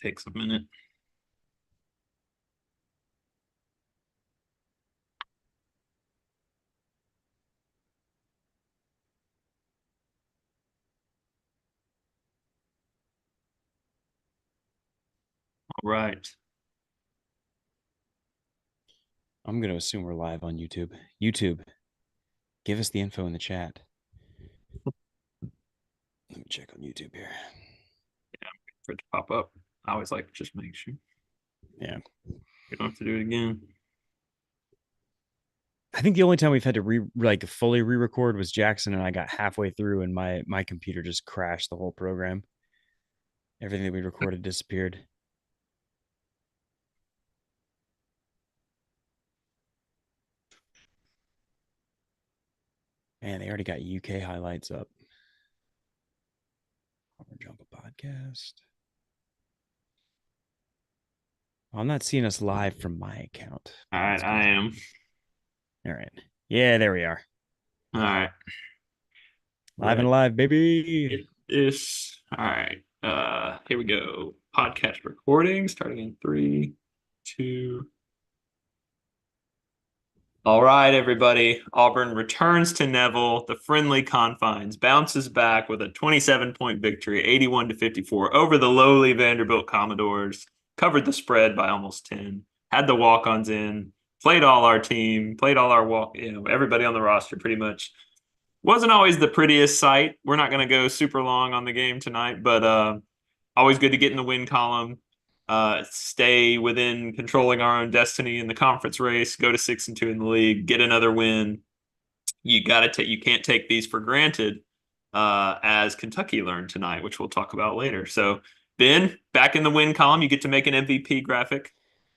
Takes a minute. All right. I'm going to assume we're live on YouTube. YouTube, give us the info in the chat. Let me check on YouTube here. For it to pop up. I always like to just make sure Yeah. you don't have to do it again. I think the only time we've had to fully re-record was Jackson and I got halfway through and my computer just crashed the whole program. Everything that we recorded disappeared. Man, they already got UK highlights up. Auburn Jump a podcast. I'm not seeing us live from my account. All right, I am. All right. Yeah, there we are. All right. Live and Ready. alive, baby. Get this. All right. Here we go. Podcast recording starting in three, two. All right, everybody. Auburn returns to Neville, the friendly confines, bounces back with a 27-point victory, 81-54 over the lowly Vanderbilt Commodores, covered the spread by almost 10, had the walk-ons in, played all our team, played all our everybody on the roster pretty much. Wasn't always the prettiest sight. We're not going to go super long on the game tonight, but always good to get in the win column, stay within controlling our own destiny in the conference race, go to 6-2 in the league, get another win. You can't take these for granted, as Kentucky learned tonight, which we'll talk about later. So, Ben, back in the win column, you get to make an MVP graphic.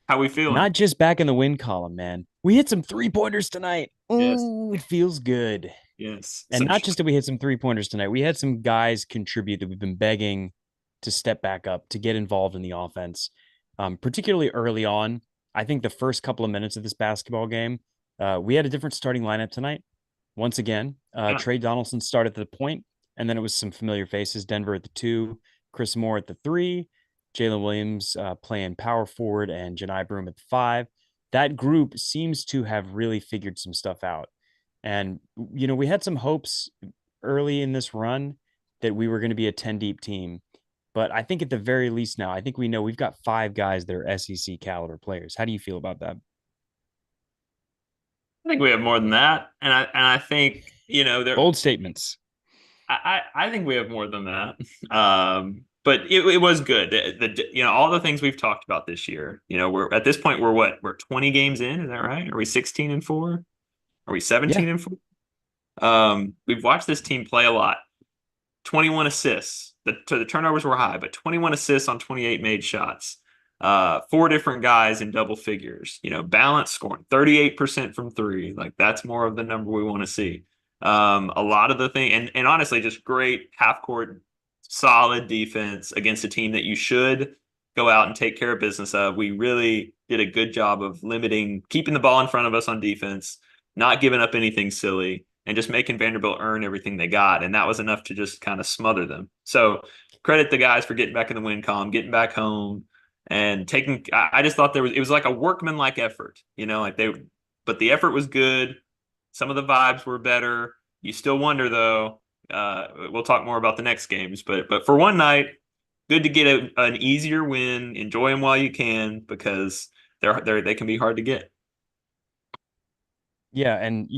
How we feeling? Not just back in the win column, man. We hit some 3-pointers tonight. Yes, Ooh, it feels good. yes. And Some not just that we hit some 3-pointers tonight, we had some guys contribute that we've been begging to step back up, to get involved in the offense, particularly early on. I think the first couple of minutes of this basketball game, we had a different starting lineup tonight. Once again, yeah. Trey Donaldson started at the point, and then it was some familiar faces. Denver at the 2, Chris Moore at the 3, Jalen Williams playing power forward, and Janai Broom at the 5. That group seems to have really figured some stuff out. And, we had some hopes early in this run that we were going to be a 10 deep team. But I think at the very least now, I think we know we've got 5 guys that are SEC caliber players. How do you feel about that? I think we have more than that, and I think there. Bold statements. I think we have more than that. But it was good. All the things we've talked about this year. We're at this point we're 20 games in. Is that right? Are we 16-4? Are we Yeah. 17-4? We've watched this team play a lot. 21 assists. The turnovers were high, but 21 assists on 28 made shots. 4 different guys in double figures. Balanced scoring, 38% from three. Like that's more of the number we want to see. A lot of the thing, and honestly, just great half court, solid defense against a team that you should go out and take care of business of. We really did a good job of keeping the ball in front of us on defense, not giving up anything silly, and just making Vanderbilt earn everything they got. And that was enough to just kind of smother them. So credit the guys for getting back in the win column, getting back home and taking. I just thought it was like a workmanlike effort, but the effort was good. Some of the vibes were better. You still wonder though. We'll talk more about the next games, but for one night, good to get an easier win. Enjoy them while you can because they can be hard to get. Yeah. And,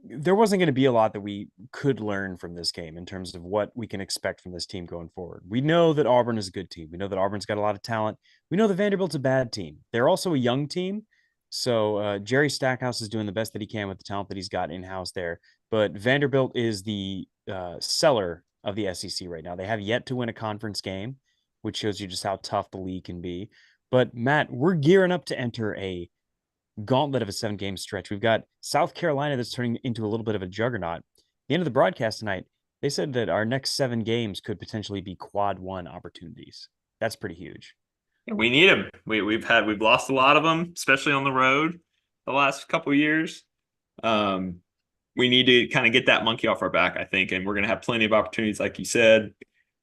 there wasn't going to be a lot that we could learn from this game in terms of what we can expect from this team going forward. We know that Auburn is a good team. We know that Auburn's got a lot of talent. We know that Vanderbilt's a bad team. They're also a young team. So Jerry Stackhouse is doing the best that he can with the talent that he's got in house there. But Vanderbilt is the seller of the SEC right now. They have yet to win a conference game, which shows you just how tough the league can be. But Matt, we're gearing up to enter a gauntlet of a 7-game stretch. We've got South Carolina that's turning into a little bit of a juggernaut. At the end of the broadcast tonight, they said that our next 7 games could potentially be quad one opportunities. That's pretty huge. We need them. We've lost a lot of them, especially on the road the last couple of years. We need to kind of get that monkey off our back, I think, and we're going to have plenty of opportunities, like you said.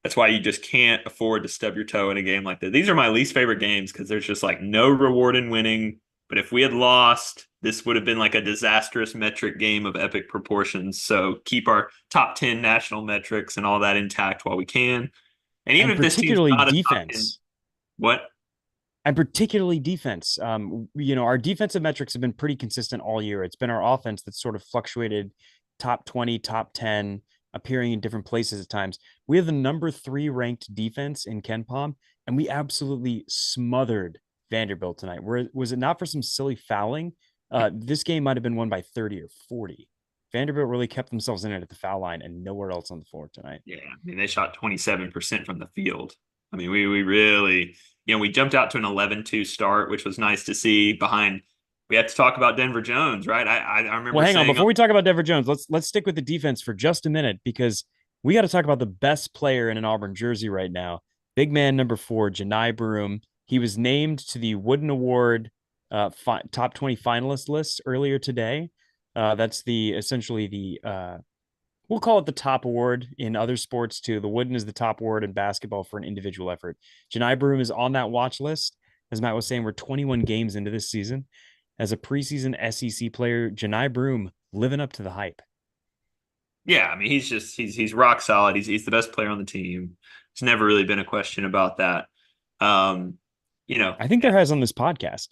That's why you just can't afford to stub your toe in a game like that. These are my least favorite games because there's just like no reward in winning. But if we had lost, this would have been like a disastrous metric game of epic proportions. So keep our top 10 national metrics and all that intact while we can. And even And if this team's particularly not a top 10, defense. what? And particularly defense. Our defensive metrics have been pretty consistent all year. It's been our offense that's sort of fluctuated top 20, top 10, appearing in different places at times. We have the number 3 ranked defense in Ken Palm, and we absolutely smothered Vanderbilt tonight. Was it not for some silly fouling? This game might have been won by 30 or 40. Vanderbilt really kept themselves in it at the foul line and nowhere else on the floor tonight. Yeah, I mean, they shot 27% from the field. I mean, we really, we jumped out to an 11-2 start, which was nice to see behind. We have to talk about Denver Jones, right? I remember Well, hang on. saying, Before we talk about Denver Jones, let's stick with the defense for just a minute because we got to talk about the best player in an Auburn jersey right now. Big man number 4, Janai Broom. He was named to the Wooden Award top 20 finalist list earlier today. That's the essentially the we'll call it the top award in other sports too. The Wooden is the top award in basketball for an individual effort. Janai Broom is on that watch list. As Matt was saying, we're 21 games into this season. As a preseason SEC player, Janai Broom living up to the hype. yeah, I mean, he's rock solid. He's the best player on the team. It's never really been a question about that. Um, you know, I think there has on this podcast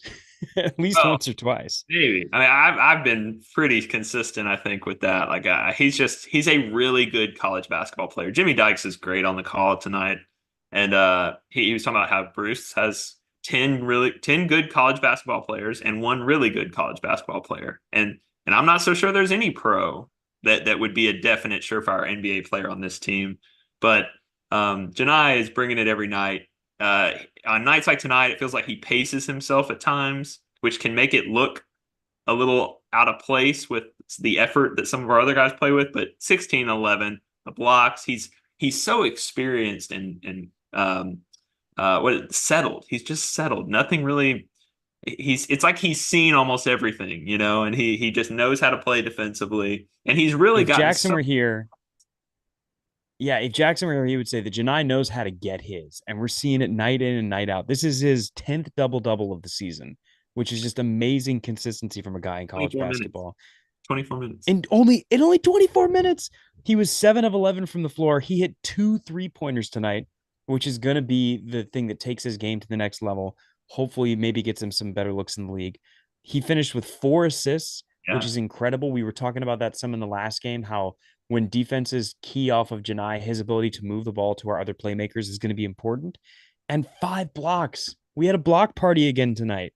at least well, once or twice. maybe. I mean, I've been pretty consistent, I think, with that. Like, he's a really good college basketball player. Jimmy Dykes is great on the call tonight, and he was talking about how Bruce has 10 good college basketball players and one really good college basketball player, and I'm not so sure there's any pro that would be a definite surefire NBA player on this team, but Janai is bringing it every night. On nights like tonight, it feels like he paces himself at times, which can make it look a little out of place with the effort that some of our other guys play with. But 16-11, the blocks, he's so experienced and settled. He's just settled. Nothing really. It's like he's seen almost everything, and he just knows how to play defensively, and he's really If gotten Jackson so. were here, yeah, if Jackson were here, he would say that Janai knows how to get his, and we're seeing it night in and night out. This is his 10th double double of the season, which is just amazing consistency from a guy in college 24 minutes. basketball. 24 minutes. In only 24 minutes, he was 7 of 11 from the floor. He hit 2 3-pointers tonight, which is going to be the thing that takes his game to the next level. Hopefully, maybe gets him some better looks in the league. He finished with 4 assists, which Yeah. is incredible. We were talking about that some in the last game, how when defenses key off of Janai, his ability to move the ball to our other playmakers is going to be important. And 5 blocks. We had a block party again tonight.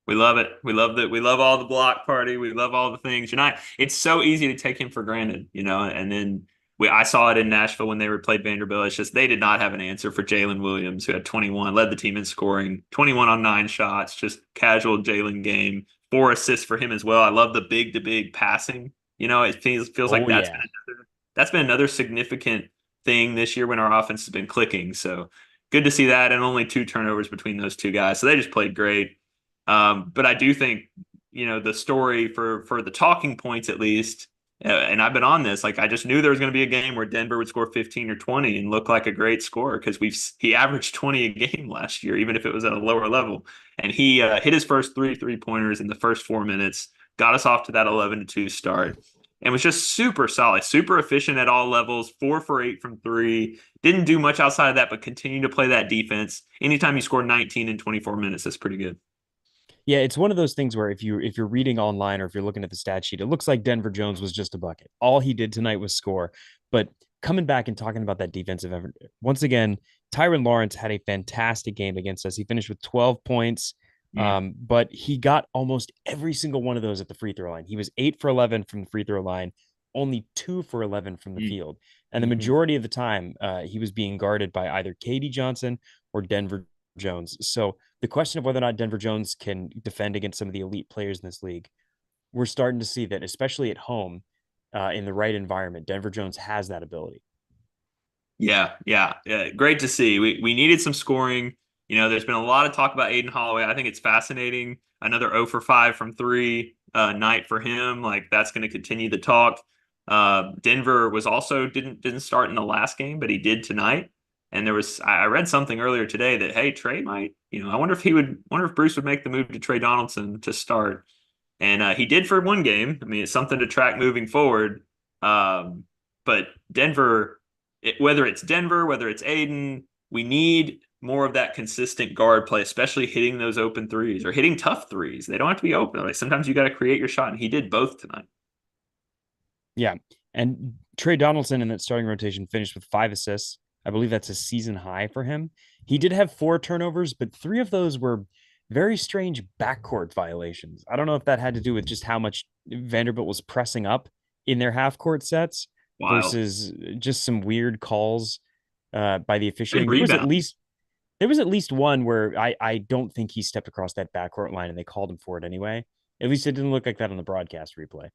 We love it. We love that. We love all the block party. We love all the things. It's so easy to take him for granted. And then I saw it in Nashville when they were played Vanderbilt. It's just they did not have an answer for Jalen Williams, who had 21, led the team in scoring, 21 on 9 shots, just casual Jalen game, 4 assists for him as well. I love the big to big passing. It feels like Oh, yeah. that's been another significant thing this year when our offense has been clicking. So good to see that, and only 2 turnovers between those two guys. So they just played great. But I do think, the story for the talking points at least, and I've been on this, like I just knew there was going to be a game where Denver would score 15 or 20 and look like a great scorer because he averaged 20 a game last year, even if it was at a lower level. And he hit his first 3 3-pointers in the first 4 minutes, got us off to that 11-2 start, and was just super solid, super efficient at all levels, 4 for 8 from 3. Didn't do much outside of that, but continued to play that defense. Anytime you score 19 in 24 minutes, that's pretty good. Yeah, it's one of those things where if you're reading online or if you're looking at the stat sheet, it looks like Denver Jones was just a bucket. All he did tonight was score. But coming back and talking about that defensive effort, once again, Tyron Lawrence had a fantastic game against us. He finished with 12 points, Mm, but he got almost every single one of those at the free throw line. He was 8 for 11 from the free throw line, only 2 for 11 from the mm, field. And the mhm. majority of the time, he was being guarded by either Katie Johnson or Denver Jones. So the question of whether or not Denver Jones can defend against some of the elite players in this league, we're starting to see that, especially at home, in the right environment, Denver Jones has that ability. Yeah. Great to see. We needed some scoring. There's been a lot of talk about Aiden Holloway. I think it's fascinating. Another 0 for 5 from 3 night for him. Like that's going to continue the talk. Denver was also didn't start in the last game, but he did tonight. And I read something earlier today that hey, Trey might, I wonder if Bruce would make the move to Trey Donaldson to start. And he did for one game. I mean, it's something to track moving forward. Um, but whether it's Denver, whether it's Aiden, we need more of that consistent guard play, especially hitting those open threes or hitting tough threes. They don't have to be open. Like sometimes you got to create your shot, and he did both tonight. Yeah. And Trey Donaldson in that starting rotation finished with 5 assists. I believe that's a season high for him. He did have 4 turnovers, but 3 of those were very strange backcourt violations. I don't know if that had to do with just how much Vanderbilt was pressing up in their half court sets Wild. versus just some weird calls by the Good officiating. rebound. There was at least one where I don't think he stepped across that backcourt line and they called him for it anyway. At least it didn't look like that on the broadcast replay.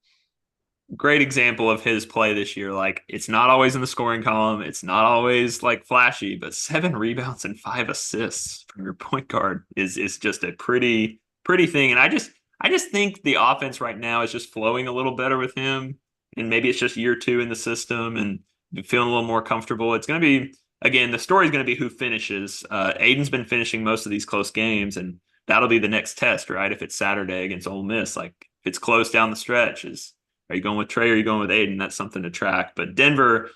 Great example of his play this year. Like it's not always in the scoring column. It's not always like flashy, but 7 rebounds and 5 assists from your point guard is just a pretty thing. And I just think the offense right now is just flowing a little better with him. And maybe it's just year 2 in the system and feeling a little more comfortable. It's going to be again, the story is going to be who finishes. Aiden's been finishing most of these close games, and that'll be the next test, right? If it's Saturday against Ole Miss, like if it's close down the stretch, are you going with Trey or are you going with Aiden? That's something to track. But Denver,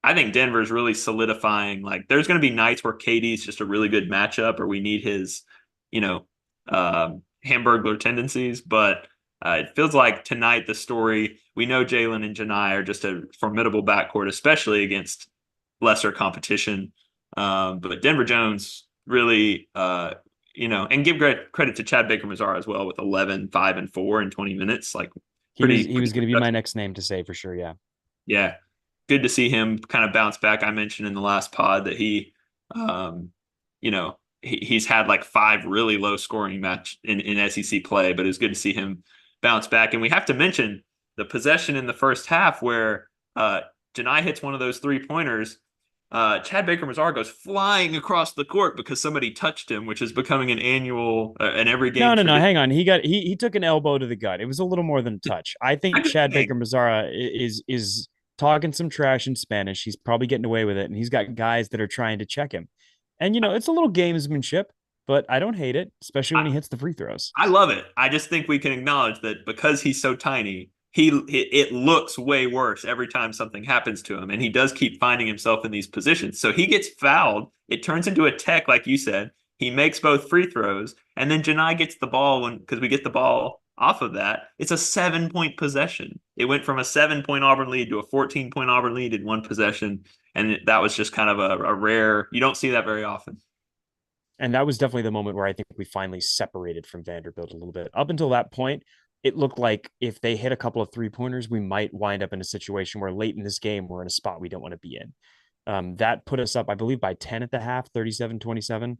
I think Denver is really solidifying. Like there's going to be nights where KD's just a really good matchup or we need his, you know, Hamburglar tendencies. But it feels like tonight the story, we know Jalen and Janai are just a formidable backcourt, especially against lesser competition. But Denver Jones really, and give credit to Chad Baker Mazara as well with 11, 5, and 4 in 20 minutes. Like He pretty was going to be my productive. next name to say for sure. Yeah. Yeah, good to see him kind of bounce back. I mentioned in the last pod that um, he's had like 5 really low scoring match in SEC play, but it was good to see him bounce back. And we have to mention the possession in the first half where Janai hits one of those 3 pointers. Chad Baker Mazar goes flying across the court because somebody touched him, which is becoming an every game No. tradition. Hang on. He took an elbow to the gut. It was a little more than a touch. I think I'm just Chad saying, Baker Mazara is talking some trash in Spanish. He's probably getting away with it, and he's got guys that are trying to check him. And it's a little gamesmanship, but I don't hate it, especially when he hits the free throws. I love it. I just think we can acknowledge that because he's so tiny, it looks way worse every time something happens to him, and he does keep finding himself in these positions. So he gets fouled. It turns into a tech, like you said. He makes both free throws, and then Janai gets the ball because we get the ball off of that. It's a 7 point possession. It went from a 7 point Auburn lead to a 14 point Auburn lead in one possession, and that was just kind of a rare. You don't see that very often. And that was definitely the moment where I think we finally separated from Vanderbilt a little bit. Up until that point, it looked like if they hit a couple of 3 pointers, we might wind up in a situation where late in this game, we're in a spot we don't want to be in. That put us up, I believe, by 10 at the half, 37-27,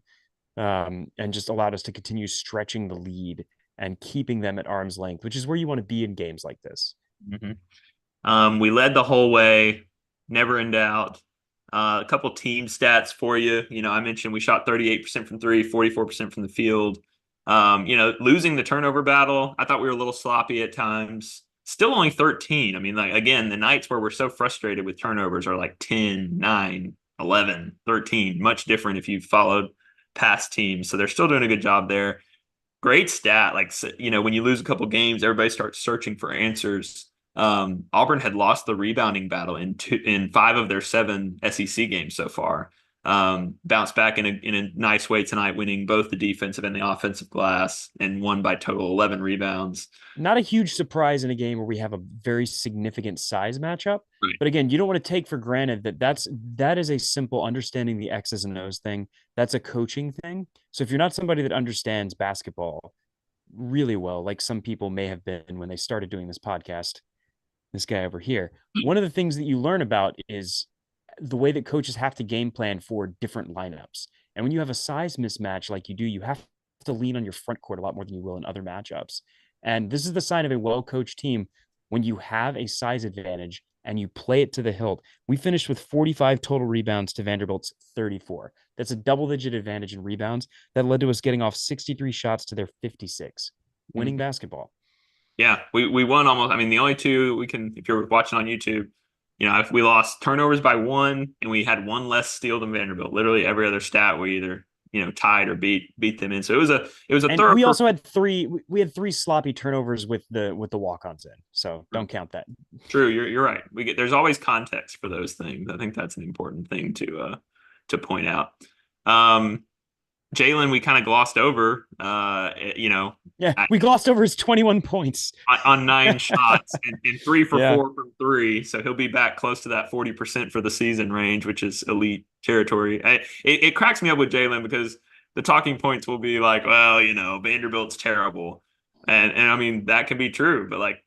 and just allowed us to continue stretching the lead and keeping them at arm's length, which is where you want to be in games like this. Mm-hmm. We led the whole way, never in doubt. A couple team stats for you. I mentioned we shot 38% from three, 44% from the field. Losing the turnover battle, I thought we were a little sloppy at times. Still only 13. I mean, like again, the nights where we're so frustrated with turnovers are like 10, 9, 11, 13. Much different if you've followed past teams. So they're still doing a good job there. Great stat. Like, when you lose a couple games, everybody starts searching for answers. Auburn had lost the rebounding battle in 5 of their 7 SEC games so far. Bounced back in a nice way tonight, winning both the defensive and the offensive glass, and won by total 11 rebounds. Not a huge surprise in a game where we have a very significant size matchup. Right. But again, you don't want to take for granted that that is a simple understanding the X's and O's thing. That's a coaching thing. So if you're not somebody that understands basketball really well, like some people may have been when they started doing this podcast, this guy over here, one of the things that you learn about is the way that coaches have to game plan for different lineups. And when you have a size mismatch like you do, you have to lean on your front court a lot more than you will in other matchups. And this is the sign of a well coached team when you have a size advantage and you play it to the hilt. We finished with 45 total rebounds to Vanderbilt's 34. That's a double digit advantage in rebounds that led to us getting off 63 shots to their 56, winning Mhm. basketball. Yeah, we won almost. I mean, the only two we can, if you're watching on YouTube, if we lost turnovers by one and we had one less steal than Vanderbilt, literally every other stat we either tied or beat them in. So it was a And thorough. we also had we had three sloppy turnovers with the walk-ons in. So don't count that. True, you're right. There's always context for those things. I think that's an important thing to point out. Um, Jalen, we kind of glossed over. Yeah, at, we glossed over his 21 points. on 9 shots and three for Yeah. four from three. So he'll be back close to that 40% for the season range, which is elite territory. It cracks me up with Jalen because the talking points will be like, well, Vanderbilt's terrible. And I mean, that can be true, but like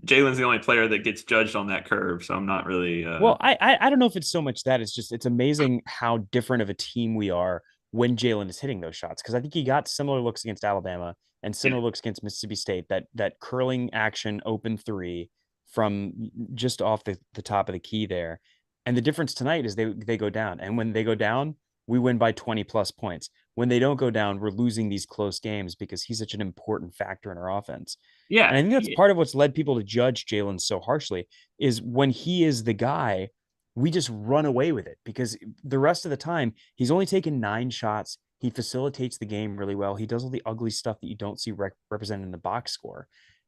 Jalen's the only player that gets judged on that curve. So I'm not really, Well, I don't know if it's so much that it's just it's amazing how different of a team we are when Jalen is hitting those shots. Because I think he got similar looks against Alabama and yeah, similar looks against Mississippi State. That curling action open three from just off the top of the key there. And the difference tonight is they go down. And when they go down, we win by 20 plus points. When they don't go down, we're losing these close games because he's such an important factor in our offense. And yeah, I think that's part of what's led people to judge Jalen so harshly is when he is the guy, we just run away with it because the rest of the time he's only taken 9 shots. He facilitates the game really well. He does all the ugly stuff that you don't see represented in the box score.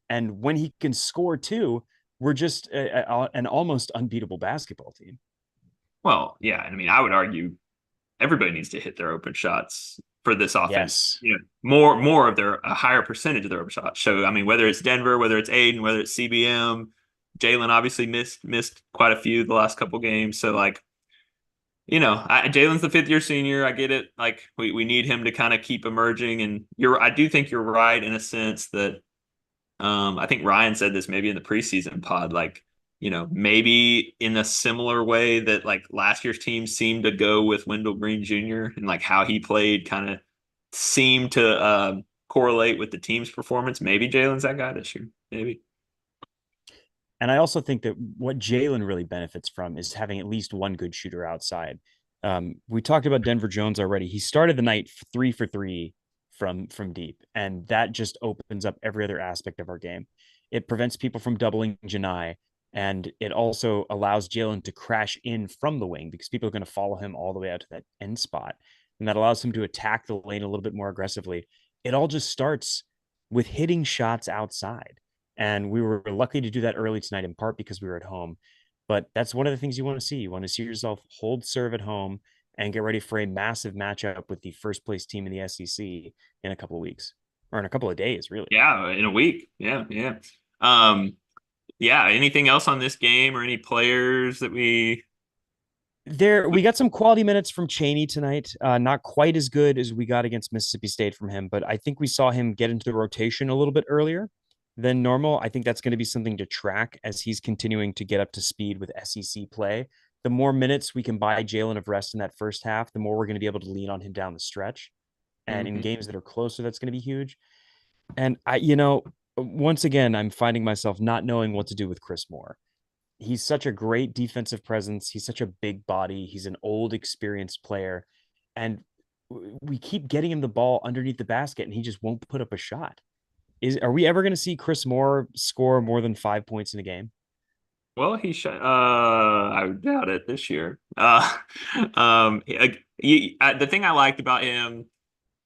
And when he can score too, we're just an almost unbeatable basketball team. well, yeah. And I mean, I would argue everybody needs to hit their open shots for this offense. Yes. More of a higher percentage of their open shots. So I mean, whether it's Denver, whether it's Aiden, whether it's CBM, Jalen obviously missed quite a few the last couple games. So like, Jalen's the fifth year senior. I get it. Like we need him to kind of keep emerging. And I do think you're right in a sense that I think Ryan said this maybe in the preseason pod, like, maybe in a similar way that like last year's team seemed to go with Wendell Green Jr. and like how he played kind of seemed to correlate with the team's performance. Maybe Jalen's that guy this year. Maybe. And I also think that what Jalen really benefits from is having at least one good shooter outside. We talked about Denver Jones already. He started the night 3 for 3 from deep, and that just opens up every other aspect of our game. It prevents people from doubling Janai, and it also allows Jalen to crash in from the wing because people are going to follow him all the way out to that end spot, and that allows him to attack the lane a little bit more aggressively. It all just starts with hitting shots outside. And we were lucky to do that early tonight, in part because we were at home. But that's one of the things you want to see. You want to see yourself hold serve at home and get ready for a massive matchup with the first place team in the SEC in a couple of weeks or in a couple of days, really. Yeah, in a week. Yeah, yeah. Um, yeah. Anything else on this game or any players that we? There, we got some quality minutes from Cheney tonight. Not quite as good as we got against Mississippi State from him, but I think we saw him get into the rotation a little bit earlier than normal. I think that's going to be something to track as he's continuing to get up to speed with SEC play. The more minutes we can buy Jalen of rest in that first half, the more we're going to be able to lean on him down the stretch. And in Mhm. games that are closer, that's going to be huge. And once again, I'm finding myself not knowing what to do with Chris Moore. He's such a great defensive presence. He's such a big body. He's an old, experienced player. And we keep getting him the ball underneath the basket, and he just won't put up a shot. Are we ever going to see Chris Moore score more than 5 points in a game? Well, I would doubt it this year. The thing I liked about him,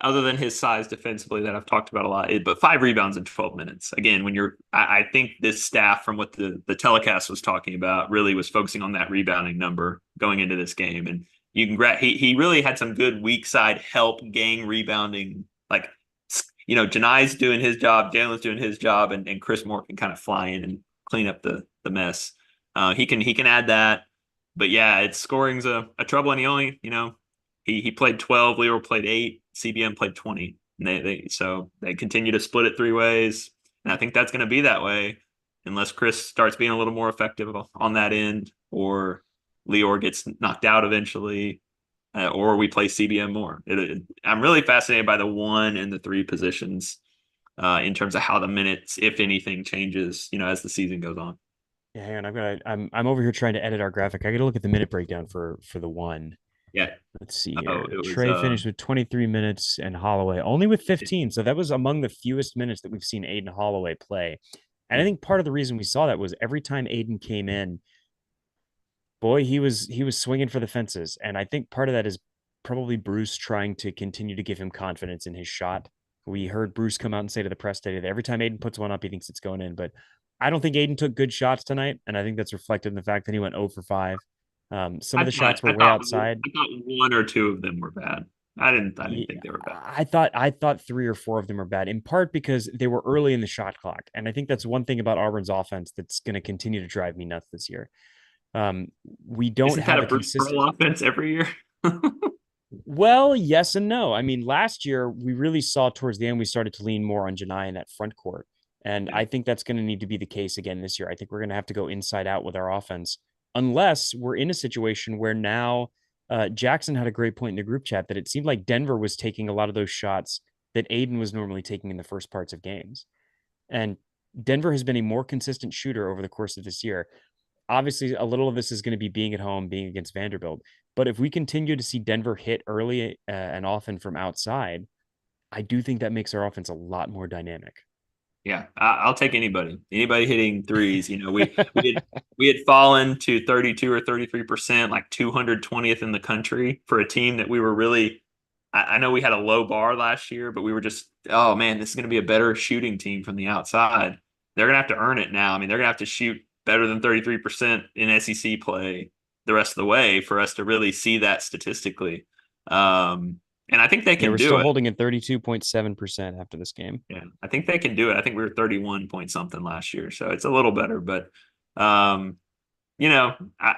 other than his size defensively that I've talked about a lot, but 5 rebounds in 12 minutes. Again, I think this staff, from what the telecast was talking about, really was focusing on that rebounding number going into this game. And you can he really had some good weak side help gang rebounding. Like, Janai's doing his job, Jalen's doing his job, and Chris Moore can kind of fly in and clean up the mess. He can add that, but yeah, it's scoring's a trouble, and he only he played 12, Leo played 8, CBM played 20, and they continue to split it 3 ways, and I think that's going to be that way unless Chris starts being a little more effective on that end, or Leor gets knocked out eventually, or we play CBM more. I'm really fascinated by the 1 and the 3 positions in terms of how the minutes, if anything, changes as the season goes on. Yeah, hang on. I'm over here trying to edit our graphic. I got to look at the minute breakdown for the 1. Yeah. Let's see Oh, here. it was Trey finished with 23 minutes and Holloway only with 15. So that was among the fewest minutes that we've seen Aiden Holloway play. And I think part of the reason we saw that was every time Aiden came in, boy, he was swinging for the fences. And I think part of that is probably Bruce trying to continue to give him confidence in his shot. We heard Bruce come out and say to the press today that every time Aiden puts one up, he thinks it's going in. But I don't think Aiden took good shots tonight, and I think that's reflected in the fact that he went 0 for 5. Some of the shots were I way thought outside. I thought one or two of them were bad. I didn't Yeah, think they were bad. I thought 3 or 4 of them were bad, in part because they were early in the shot clock, and I think that's one thing about Auburn's offense that's going to continue to drive me nuts this year. Um, we don't Isn't that have a a Bruce consistent. Pearl offense every year? Well, yes and no. I mean, last year we really saw towards the end we started to lean more on Janai in that front court, and Yeah. I think that's going to need to be the case again this year. I think we're going to have to go inside out with our offense, unless we're in a situation where now Jackson had a great point in the group chat that it seemed like Denver was taking a lot of those shots that Aiden was normally taking in the first parts of games, and Denver has been a more consistent shooter over the course of this year. Obviously, a little of this is going to be being at home, being against Vanderbilt. But if we continue to see Denver hit early and often from outside, I do think that makes our offense a lot more dynamic. Yeah, I'll take anybody hitting threes. We had fallen to 32 or 33%, like 220th in the country for a team that we were really. I know we had a low bar last year, but we were just, oh man, this is going to be a better shooting team from the outside. They're going to have to earn it now. I mean, they're going to have to shoot better than 33% in SEC play the rest of the way for us to really see that statistically. And I think they Yeah, can we're do still it. holding at 32.7% after this game. Yeah, I think they can do it. I think we were 31 point something last year, so it's a little better. But um, I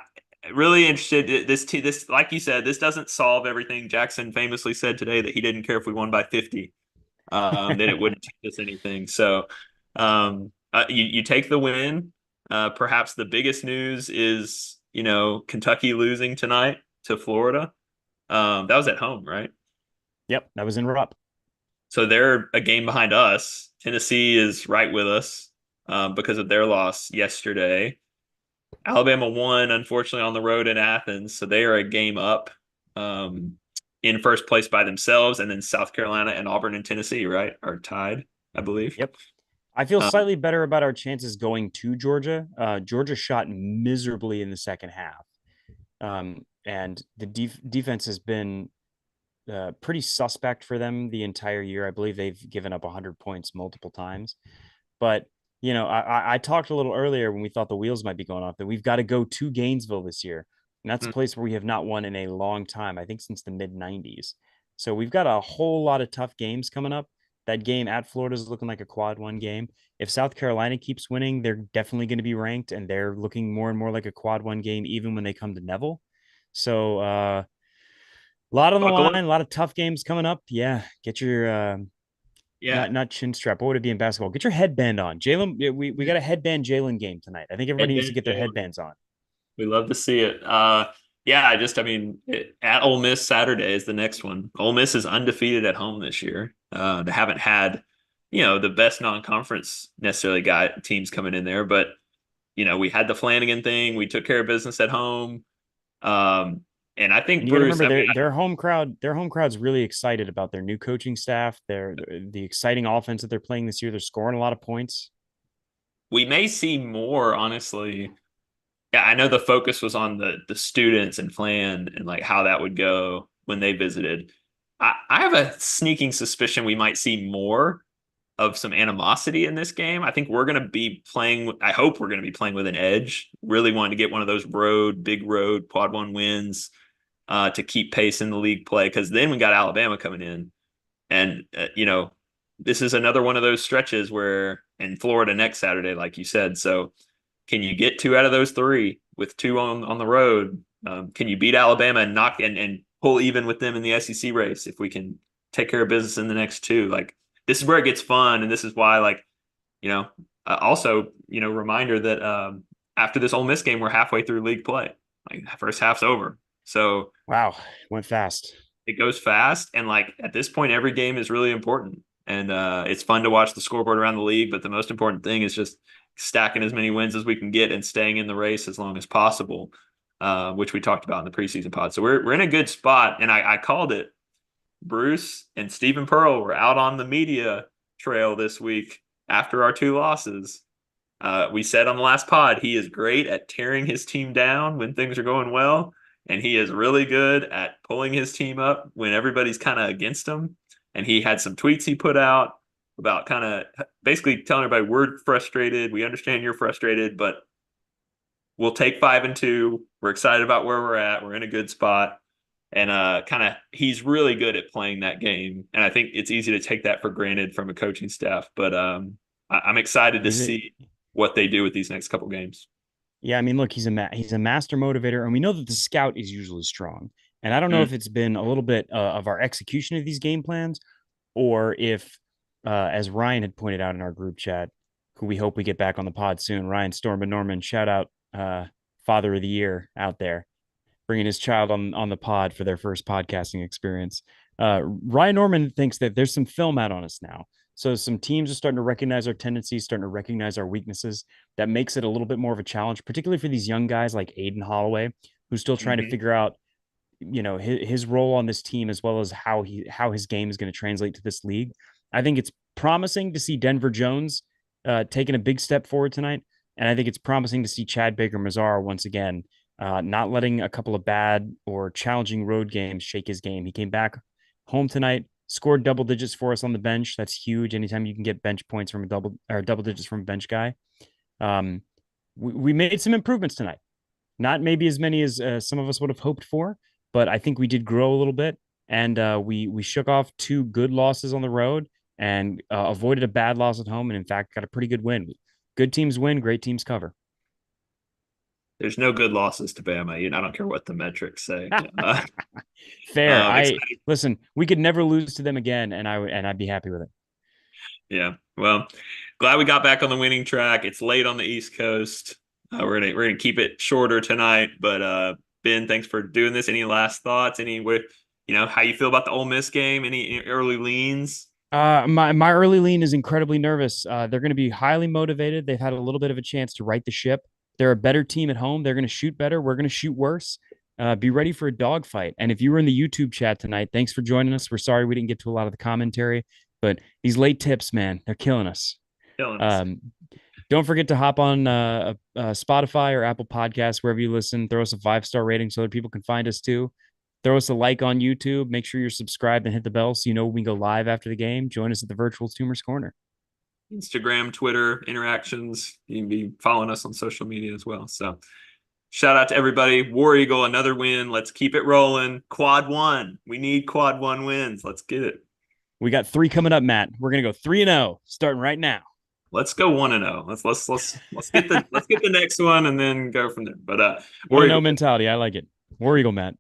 really interested. This, like you said, this doesn't solve everything. Jackson famously said today that he didn't care if we won by 50, that it wouldn't teach us anything. So you take the win. Perhaps the biggest news is Kentucky losing tonight to Florida. That was at home, right? Yep, that was in Rupp. So they're a game behind us. Tennessee is right with us because of their loss yesterday. Alabama won, unfortunately, on the road in Athens. So they are a game up um, in first place by themselves. And then South Carolina and Auburn and Tennessee, right, are tied, I believe. Yep. I feel Um, slightly better about our chances going to Georgia. Georgia shot miserably in the second half. And the defense has been pretty suspect for them the entire year. I believe they've given up 100 points multiple times. But I talked a little earlier when we thought the wheels might be going off that we've got to go to Gainesville this year, and that's a place where we have not won in a long time. I think since the mid '90s. So we've got a whole lot of tough games coming up. That game at Florida is looking like a quad one game. If South Carolina keeps winning, they're definitely going to be ranked, and they're looking more and more like a quad one game, even when they come to Neville. So a lot on the Buckle up. line, a lot of tough games coming up. Yeah, get your Yeah. not chin strap. What would it be in basketball? Get your headband on, Jalen. We got a headband Jalen game tonight. I think everybody needs to Headband get their Jalen. headbands on. We love to see it. Yeah, at Ole Miss Saturday is the next one. Ole Miss is undefeated at home this year. They haven't had, the best non-conference necessarily guy teams coming in there, but we had the Flanagan thing. We took care of business at home. And I And think you got to Bruce, remember I mean, their home crowd. Their home crowd's really excited about their new coaching staff. The exciting offense that they're playing this year. They're scoring a lot of points. we may see more, honestly. Yeah, I know the focus was on the students and Flan and like how that would go when they visited. I have a sneaking suspicion we might see more of some animosity in this game. I think we're going to be playing. I hope we're going to be playing with an edge. Really wanting to get one of those big road quad one wins to keep pace in the league play. Because then we got Alabama coming in, and this is another one of those stretches where in Florida next Saturday, like you said. So can you get two out of those three with two on the road? Can you beat Alabama and knock and pull even with them in the SEC race if we can take care of business in the next two? Like this is where it gets fun, and this is why also reminder that after this Ole Miss game, we're halfway through league play. Like first half's over, so Wow, went fast. it goes fast, and like at this point, every game is really important, and it's fun to watch the scoreboard around the league. But the most important thing is just stacking as many wins as we can get and staying in the race as long as possible, which we talked about in the preseason pod. So we're in a good spot, and I called it. Bruce and Stephen Pearl were out on the media trail this week after our two losses, We said on the last pod, he is great at tearing his team down when things are going well, and he is really good at pulling his team up when everybody's kind of against him. And he had some tweets he put out about kind of basically telling everybody, we're frustrated. We understand you're frustrated, but we'll take 5-2. We're excited about where we're at. We're in a good spot. And kind of he's really good at playing that game. And I think it's easy to take that for granted from a coaching staff. But I'm excited to He's a see what they do with these next couple games. Yeah, I mean, look, he's a master motivator, and we know that the scout is usually strong. And I don't know Mm, if it's been a little bit of our execution of these game plans, or if, as Ryan had pointed out in our group chat, who we hope we get back on the pod soon, Ryan Storm and Norman, shout out, Father of the Year out there, bringing his child on the pod for their first podcasting experience. Ryan Norman thinks that there's some film out on us now. So some teams are starting to recognize our tendencies, starting to recognize our weaknesses. That makes it a little bit more of a challenge, particularly for these young guys like Aiden Holloway, who's still trying to mhm. figure out, his role on this team as well as how his game is going to translate to this league. I think it's promising to see Denver Jones taking a big step forward tonight, and I think it's promising to see Chad Baker Mazar once again not letting a couple of bad or challenging road games shake his game. He came back home tonight, scored double digits for us on the bench. That's huge. Anytime you can get bench points from a double digits from a bench guy. Um, we made some improvements tonight. Not maybe as many as some of us would have hoped for, but I think we did grow a little bit, and we shook off two good losses on the road and avoided a bad loss at home, and in fact got a pretty good win. Good teams win, great teams cover. There's no good losses to Bama. I don't care what the metrics say. Fair. I Excited. listen. We could never lose to them again, and I'd be happy with it. Yeah. Well, glad we got back on the winning track. It's late on the East Coast. We're gonna keep it shorter tonight. But Ben, thanks for doing this. Any last thoughts? How you feel about the Ole Miss game? Any early leans? My early lean is incredibly nervous. They're going to be highly motivated. They've had a little bit of a chance to right the ship. They're a better team at home. They're going to shoot better. We're going to shoot worse. Be ready for a dogfight. And if you were in the YouTube chat tonight, thanks for joining us. We're sorry we didn't get to a lot of the commentary, but these late tips, man, they're killing us. Killing us. Um, don't forget to hop on Spotify or Apple Podcasts, wherever you listen. Throw us a 5-star rating so other people can find us too. Throw us a like on YouTube. Make sure you're subscribed and hit the bell so you know when we go live after the game. Join us at the Virtual Tumors Corner. Instagram, Twitter interactions. You can be following us on social media as well. So shout out to everybody. War Eagle, another win. Let's keep it rolling. Quad one. We need quad one wins. Let's get it. We got 3 coming up, Matt. We're gonna go 3-0 starting right now. Let's go 1-0. Let's get the next one and then go from there. But One War and zero Eagle. mentality. I like it. War Eagle, Matt.